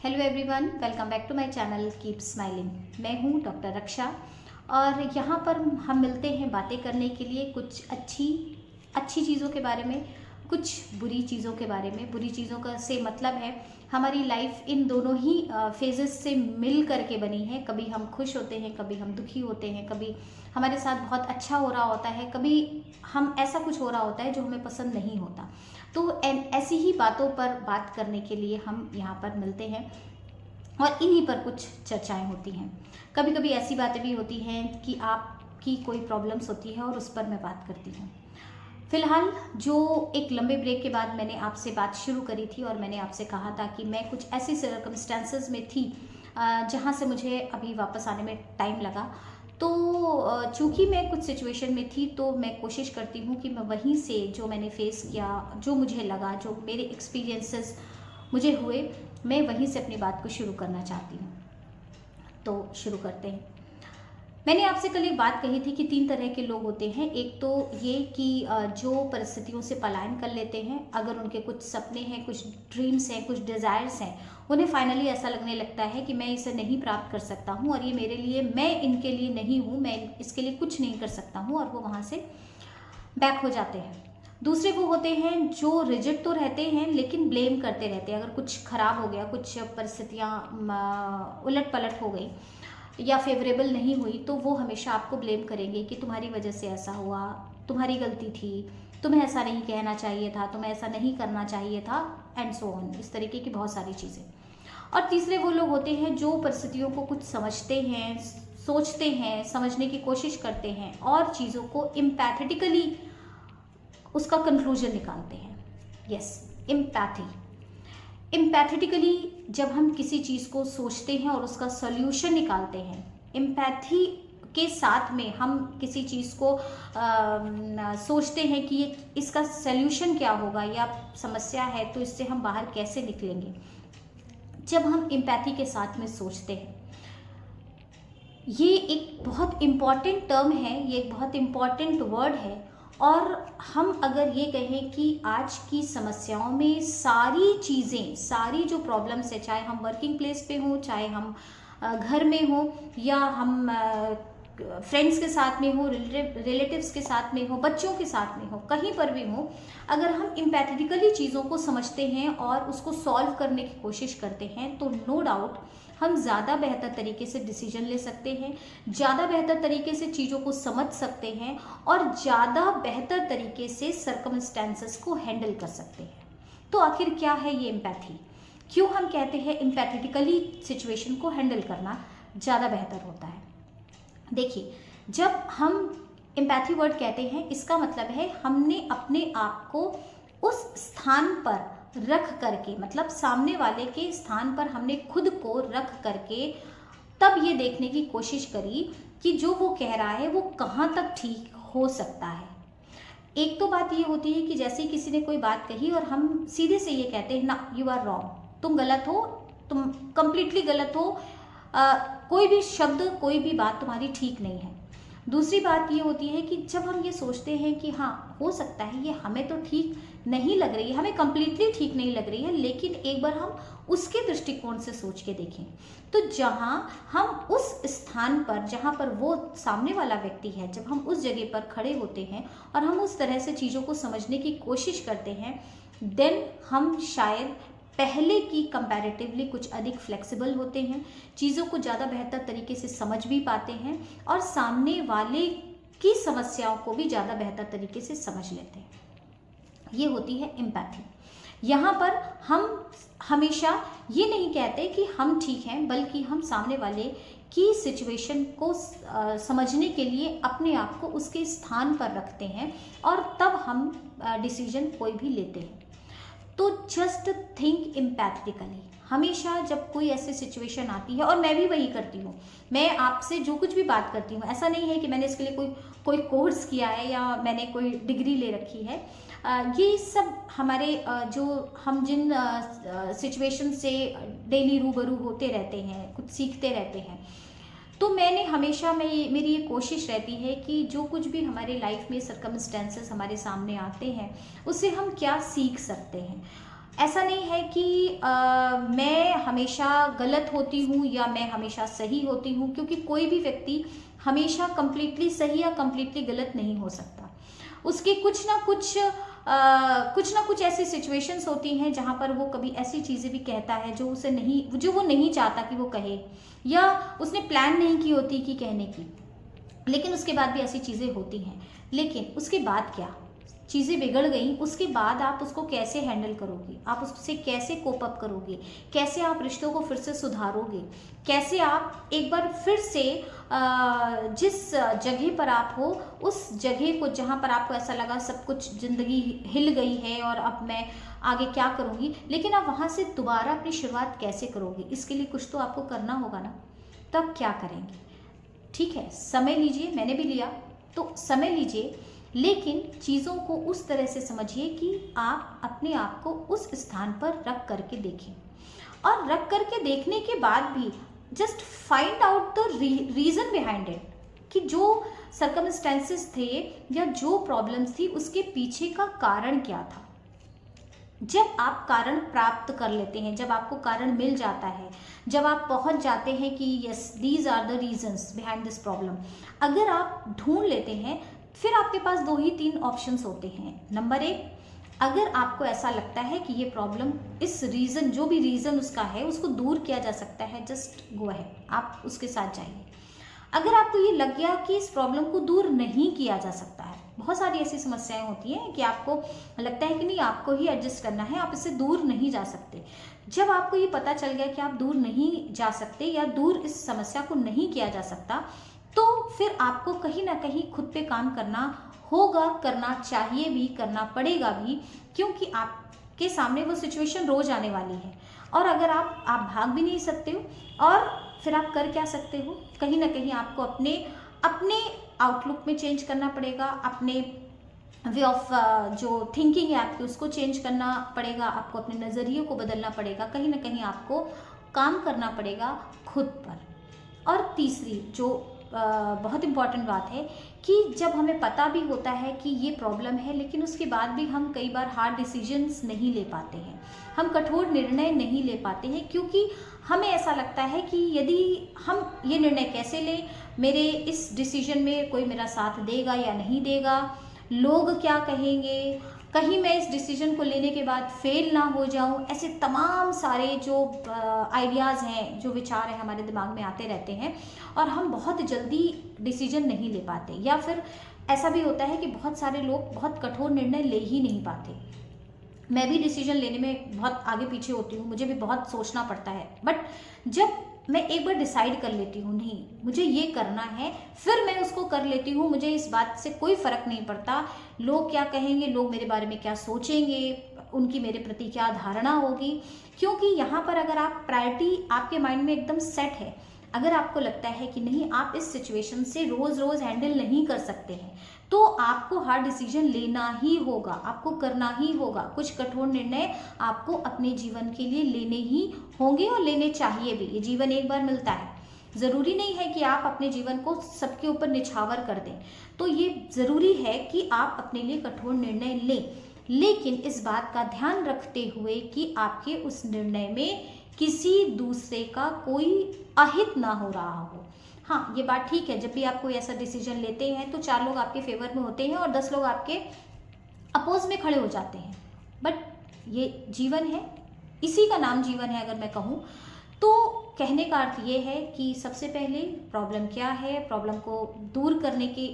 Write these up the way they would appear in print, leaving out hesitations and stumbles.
Hello everyone, welcome back to my channel keep smiling. मैं हूँ doctor रक्षा और यहाँ पर हम मिलते हैं बातें करने के लिए कुछ अच्छी चीज़ों के बारे में, कुछ बुरी चीज़ों के बारे में। बुरी चीज़ों का से मतलब है हमारी लाइफ इन दोनों ही फेजेस से मिल करके बनी है। कभी हम खुश होते हैं, कभी हम दुखी होते हैं, कभी हमारे साथ बहुत अच्छा हो रहा होता है, कभी हम ऐसा कुछ हो रहा होता है जो हमें पसंद नहीं होता। तो ऐसी ही बातों पर बात करने के लिए हम यहाँ पर मिलते हैं और इन्हीं पर कुछ चर्चाएं होती हैं। कभी कभी ऐसी बातें भी होती हैं कि आपकी कोई प्रॉब्लम्स होती है और उस पर मैं बात करती हूँ। फिलहाल जो एक लंबे ब्रेक के बाद मैंने आपसे बात शुरू करी थी और मैंने आपसे कहा था कि मैं कुछ ऐसी सर्कमस्टेंसेस में थी जहाँ से मुझे अभी वापस आने में टाइम लगा। तो चूँकि मैं कुछ सिचुएशन में थी तो मैं कोशिश करती हूँ कि मैं वहीं से जो मैंने फेस किया, जो मुझे लगा, जो मेरे एक्सपीरियंसेस मुझे हुए, मैं वहीं से अपनी बात को शुरू करना चाहती हूँ। तो शुरू करते हैं। मैंने आपसे कल एक बात कही थी कि 3 तरह के लोग होते हैं। एक तो ये कि जो परिस्थितियों से पलायन कर लेते हैं, अगर उनके कुछ सपने हैं, कुछ ड्रीम्स हैं, कुछ डिज़ायर्स हैं, उन्हें फाइनली ऐसा लगने लगता है कि मैं इसे नहीं प्राप्त कर सकता हूँ और ये मेरे लिए, मैं इनके लिए नहीं हूँ, मैं इसके लिए कुछ नहीं कर सकता हूँ, और वो वहाँ से बैक हो जाते हैं। दूसरे वो होते हैं जो रिजिड तो रहते हैं लेकिन ब्लेम करते रहते हैं। अगर कुछ खराब हो गया, कुछ परिस्थितियाँ उलट पलट हो गई या फेवरेबल नहीं हुई, तो वो हमेशा आपको ब्लेम करेंगे कि तुम्हारी वजह से ऐसा हुआ, तुम्हारी गलती थी, तुम्हें ऐसा नहीं कहना चाहिए था, तुम्हें ऐसा नहीं करना चाहिए था, एंड सो ऑन। इस तरीके की बहुत सारी चीज़ें। और तीसरे वो लोग होते हैं जो परिस्थितियों को कुछ समझते हैं, सोचते हैं, समझने की कोशिश करते हैं और चीज़ों को इम्पैथेटिकली उसका कंक्लूजन निकालते हैं। Yes, empathy. एम्पैथेटिकली जब हम किसी चीज़ को सोचते हैं और उसका सॉल्यूशन निकालते हैं, एम्पैथी के साथ में हम किसी चीज़ को सोचते हैं कि ये इसका सॉल्यूशन क्या होगा, या समस्या है तो इससे हम बाहर कैसे निकलेंगे। जब हम एम्पैथी के साथ में सोचते हैं, ये एक बहुत इम्पॉर्टेंट टर्म है, ये एक बहुत इम्पॉर्टेंट वर्ड है। और हम अगर ये कहें कि आज की समस्याओं में सारी चीज़ें, सारी जो प्रॉब्लम्स है, चाहे हम वर्किंग प्लेस पे हों, चाहे हम घर में हों, या हम फ्रेंड्स के साथ में हो, रिलेटिव्स के साथ में हो, बच्चों के साथ में हो, कहीं पर भी हो, अगर हम एम्पैथेटिकली चीज़ों को समझते हैं और उसको सॉल्व करने की कोशिश करते हैं, तो नो डाउट हम ज़्यादा बेहतर तरीके से डिसीजन ले सकते हैं, ज़्यादा बेहतर तरीके से चीज़ों को समझ सकते हैं और ज़्यादा बेहतर तरीके से सर्कमस्टेंसेस को हैंडल कर सकते हैं। तो आखिर क्या है ये एम्पैथी? क्यों हम कहते हैं एम्पैथेटिकली सिचुएशन को हैंडल करना ज़्यादा बेहतर होता है? देखिए, जब हम एम्पैथी वर्ड कहते हैं, इसका मतलब है हमने अपने आप को उस स्थान पर रख करके, मतलब सामने वाले के स्थान पर हमने खुद को रख करके तब ये देखने की कोशिश करी कि जो वो कह रहा है वो कहाँ तक ठीक हो सकता है। एक तो बात ये होती है कि जैसे ही किसी ने कोई बात कही और हम सीधे से ये कहते हैं, ना, यू आर रॉन्ग, तुम गलत हो, तुम कंप्लीटली गलत हो, कोई भी शब्द, कोई भी बात तुम्हारी ठीक नहीं है। दूसरी बात ये होती है कि जब हम ये सोचते हैं कि हाँ, हो सकता है ये हमें तो ठीक नहीं लग रही है, हमें कंप्लीटली ठीक नहीं लग रही है, लेकिन एक बार हम उसके दृष्टिकोण से सोच के देखें, तो जहाँ हम उस स्थान पर, जहाँ पर वो सामने वाला व्यक्ति है, जब हम उस जगह पर खड़े होते हैं और हम उस तरह से चीज़ों को समझने की कोशिश करते हैं, देन हम शायद पहले की कंपैरेटिवली कुछ अधिक फ्लेक्सिबल होते हैं, चीज़ों को ज़्यादा बेहतर तरीके से समझ भी पाते हैं और सामने वाले की समस्याओं को भी ज़्यादा बेहतर तरीके से समझ लेते हैं। ये होती है एम्पैथी। यहाँ पर हम हमेशा ये नहीं कहते कि हम ठीक हैं, बल्कि हम सामने वाले की सिचुएशन को समझने के लिए अपने आप को उसके स्थान पर रखते हैं और तब हम डिसीजन कोई भी लेते हैं। तो जस्ट थिंक एम्पैथेटिकली। हमेशा जब कोई ऐसी सिचुएशन आती है, और मैं भी वही करती हूँ, मैं आपसे जो कुछ भी बात करती हूँ, ऐसा नहीं है कि मैंने इसके लिए कोई कोर्स किया है या मैंने कोई डिग्री ले रखी है। ये सब हमारे जो हम जिन सिचुएशन से डेली रूबरू होते रहते हैं, कुछ सीखते रहते हैं, तो मैंने हमेशा मेरी ये कोशिश रहती है कि जो कुछ भी हमारे लाइफ में सर्कमस्टेंसेस हमारे सामने आते हैं, उससे हम क्या सीख सकते हैं। ऐसा नहीं है कि मैं हमेशा गलत होती हूँ या मैं हमेशा सही होती हूँ, क्योंकि कोई भी व्यक्ति हमेशा कंप्लीटली सही या कंप्लीटली गलत नहीं हो सकता। उसके कुछ ना कुछ ऐसी सिचुएशंस होती हैं जहाँ पर वो कभी ऐसी चीज़ें भी कहता है जो वो नहीं चाहता कि वो कहे, या उसने प्लान नहीं की होती कि कहने की, लेकिन उसके बाद भी ऐसी चीज़ें होती हैं। लेकिन उसके बाद क्या, चीज़ें बिगड़ गई, उसके बाद आप उसको कैसे हैंडल करोगे, आप उससे कैसे कोप अप करोगे, कैसे आप रिश्तों को फिर से सुधारोगे, कैसे आप एक बार फिर से जिस जगह पर आप हो उस जगह को, जहाँ पर आपको ऐसा लगा सब कुछ ज़िंदगी हिल गई है और अब मैं आगे क्या करूँगी, लेकिन आप वहाँ से दोबारा अपनी शुरुआत कैसे करोगे, इसके लिए कुछ तो आपको करना होगा ना। तो आप क्या करेंगे? ठीक है, समय लीजिए, मैंने भी लिया, तो समय लीजिए, लेकिन चीज़ों को उस तरह से समझिए कि आप अपने आप को उस स्थान पर रख करके देखें, और रख करके देखने के बाद भी just find out the reason behind it, कि जो सर्कमस्टेंसेस थे या जो प्रॉब्लम्स थी उसके पीछे का कारण क्या था। जब आप कारण प्राप्त कर लेते हैं, जब आपको कारण मिल जाता है, जब आप पहुंच जाते हैं कि yes these are the reasons behind this problem, अगर आप ढूंढ लेते हैं, फिर आपके पास 2 ही 3 ऑप्शंस होते हैं। नंबर 1, अगर आपको ऐसा लगता है कि ये प्रॉब्लम, इस रीज़न, जो भी रीज़न उसका है, उसको दूर किया जा सकता है, जस्ट गो अहेड, आप उसके साथ जाइए। अगर आपको ये लग गया कि इस प्रॉब्लम को दूर नहीं किया जा सकता है, बहुत सारी ऐसी समस्याएं होती हैं कि आपको लगता है कि नहीं, आपको ही एडजस्ट करना है, आप इससे दूर नहीं जा सकते। जब आपको ये पता चल गया कि आप दूर नहीं जा सकते या दूर इस समस्या को नहीं किया जा सकता, तो फिर आपको कहीं ना कहीं खुद पे काम करना होगा, करना चाहिए भी, करना पड़ेगा भी, क्योंकि आपके सामने वो सिचुएशन रोज आने वाली है। और अगर आप भाग भी नहीं सकते हो, और फिर आप कर क्या सकते हो, कहीं ना कहीं आपको अपने आउटलुक में चेंज करना पड़ेगा, अपने वे ऑफ जो थिंकिंग है आपकी उसको चेंज करना पड़ेगा, आपको अपने नज़रिए को बदलना पड़ेगा, कहीं ना कहीं आपको काम करना पड़ेगा खुद पर। और तीसरी जो बहुत इम्पॉर्टेंट बात है कि जब हमें पता भी होता है कि ये प्रॉब्लम है, लेकिन उसके बाद भी हम कई बार हार्ड डिसीजंस नहीं ले पाते हैं, हम कठोर निर्णय नहीं ले पाते हैं, क्योंकि हमें ऐसा लगता है कि यदि हम ये निर्णय कैसे लें, मेरे इस डिसीजन में कोई मेरा साथ देगा या नहीं देगा, लोग क्या कहेंगे, कहीं मैं इस डिसीजन को लेने के बाद फेल ना हो जाऊं, ऐसे तमाम सारे जो आइडियाज़ हैं, जो विचार हैं, हमारे दिमाग में आते रहते हैं, और हम बहुत जल्दी डिसीजन नहीं ले पाते। या फिर ऐसा भी होता है कि बहुत सारे लोग बहुत कठोर निर्णय ले ही नहीं पाते। मैं भी डिसीजन लेने में बहुत आगे पीछे होती हूँ, मुझे भी बहुत सोचना पड़ता है, बट जब मैं एक बार डिसाइड कर लेती हूँ नहीं मुझे ये करना है, फिर मैं उसको कर लेती हूँ। मुझे इस बात से कोई फ़र्क नहीं पड़ता लोग क्या कहेंगे, लोग मेरे बारे में क्या सोचेंगे, उनकी मेरे प्रति क्या धारणा होगी, क्योंकि यहाँ पर अगर आप प्रायोरिटी आपके माइंड में एकदम सेट है, अगर आपको लगता है कि नहीं आप इस सिचुएशन से रोज़ रोज़ हैंडल नहीं कर सकते हैं, तो आपको हार्ड डिसीजन लेना ही होगा, आपको करना ही होगा। कुछ कठोर निर्णय आपको अपने जीवन के लिए लेने ही होंगे और लेने चाहिए भी। ये जीवन एक बार मिलता है, ज़रूरी नहीं है कि आप अपने जीवन को सबके ऊपर निछावर कर दें। तो ये ज़रूरी है कि आप अपने लिए कठोर निर्णय लें, लेकिन इस बात का ध्यान रखते हुए कि आपके उस निर्णय में किसी दूसरे का कोई अहित ना हो रहा हो। हाँ, ये बात ठीक है, जब भी आप कोई ऐसा डिसीजन लेते हैं तो 4 लोग आपके फेवर में होते हैं और 10 लोग आपके अपोज में खड़े हो जाते हैं, बट ये जीवन है, इसी का नाम जीवन है अगर मैं कहूँ तो। कहने का अर्थ ये है कि सबसे पहले प्रॉब्लम क्या है, प्रॉब्लम को दूर करने की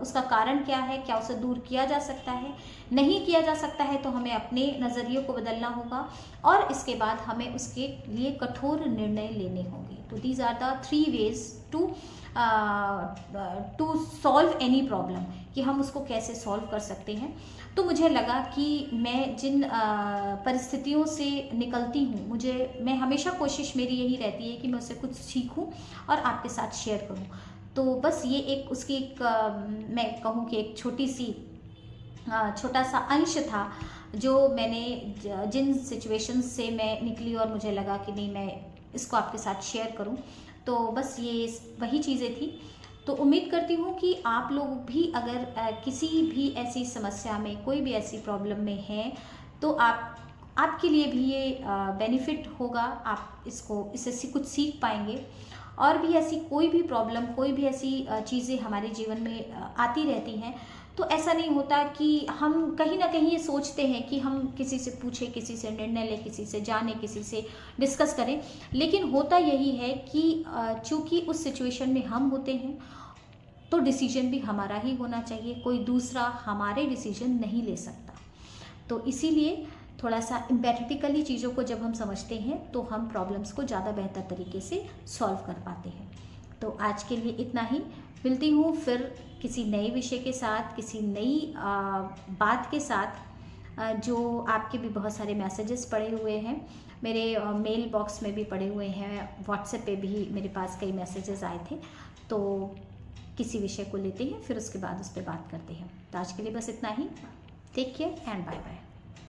उसका कारण क्या है, क्या उसे दूर किया जा सकता है, नहीं किया जा सकता है तो हमें अपने नज़रिए को बदलना होगा, और इसके बाद हमें उसके लिए कठोर निर्णय लेने होंगे। तो these are the 3 ways to solve any problem, कि हम उसको कैसे सॉल्व कर सकते हैं। तो मुझे लगा कि मैं जिन परिस्थितियों से निकलती हूँ, मैं हमेशा कोशिश मेरी यही रहती है कि मैं उससे कुछ सीखूँ और आपके साथ शेयर करूँ। तो बस ये मैं कहूँ कि एक छोटा सा अंश था जो मैंने जिन सिचुएशंस से मैं निकली और मुझे लगा कि नहीं मैं इसको आपके साथ शेयर करूं। तो बस ये वही चीज़ें थी। तो उम्मीद करती हूँ कि आप लोग भी अगर किसी भी ऐसी समस्या में, कोई भी ऐसी प्रॉब्लम में हैं, तो आप आपके लिए भी ये बेनिफिट होगा, आप इससे कुछ सीख पाएंगे। और भी ऐसी कोई भी प्रॉब्लम, कोई भी ऐसी चीज़ें हमारे जीवन में आती रहती हैं, तो ऐसा नहीं होता कि हम कहीं ना कहीं ये सोचते हैं कि हम किसी से पूछें, किसी से निर्णय लें, किसी से जाने, किसी से डिस्कस करें, लेकिन होता यही है कि चूंकि उस सिचुएशन में हम होते हैं तो डिसीजन भी हमारा ही होना चाहिए, कोई दूसरा हमारे डिसीजन नहीं ले सकता। तो इसीलिए थोड़ा सा एम्पैथेटिकली चीज़ों को जब हम समझते हैं तो हम प्रॉब्लम्स को ज़्यादा बेहतर तरीके से सॉल्व कर पाते हैं। तो आज के लिए इतना ही, मिलती हूँ फिर किसी नए विषय के साथ, किसी नई बात के साथ। जो आपके भी बहुत सारे मैसेजेस पड़े हुए हैं, मेरे मेल बॉक्स में भी पड़े हुए हैं, व्हाट्सएप पे भी मेरे पास कई मैसेजेस आए थे। तो किसी विषय को लेते हैं, फिर उसके बाद उस पर बात करते हैं। तो आज के लिए बस इतना ही। Take care and bye bye.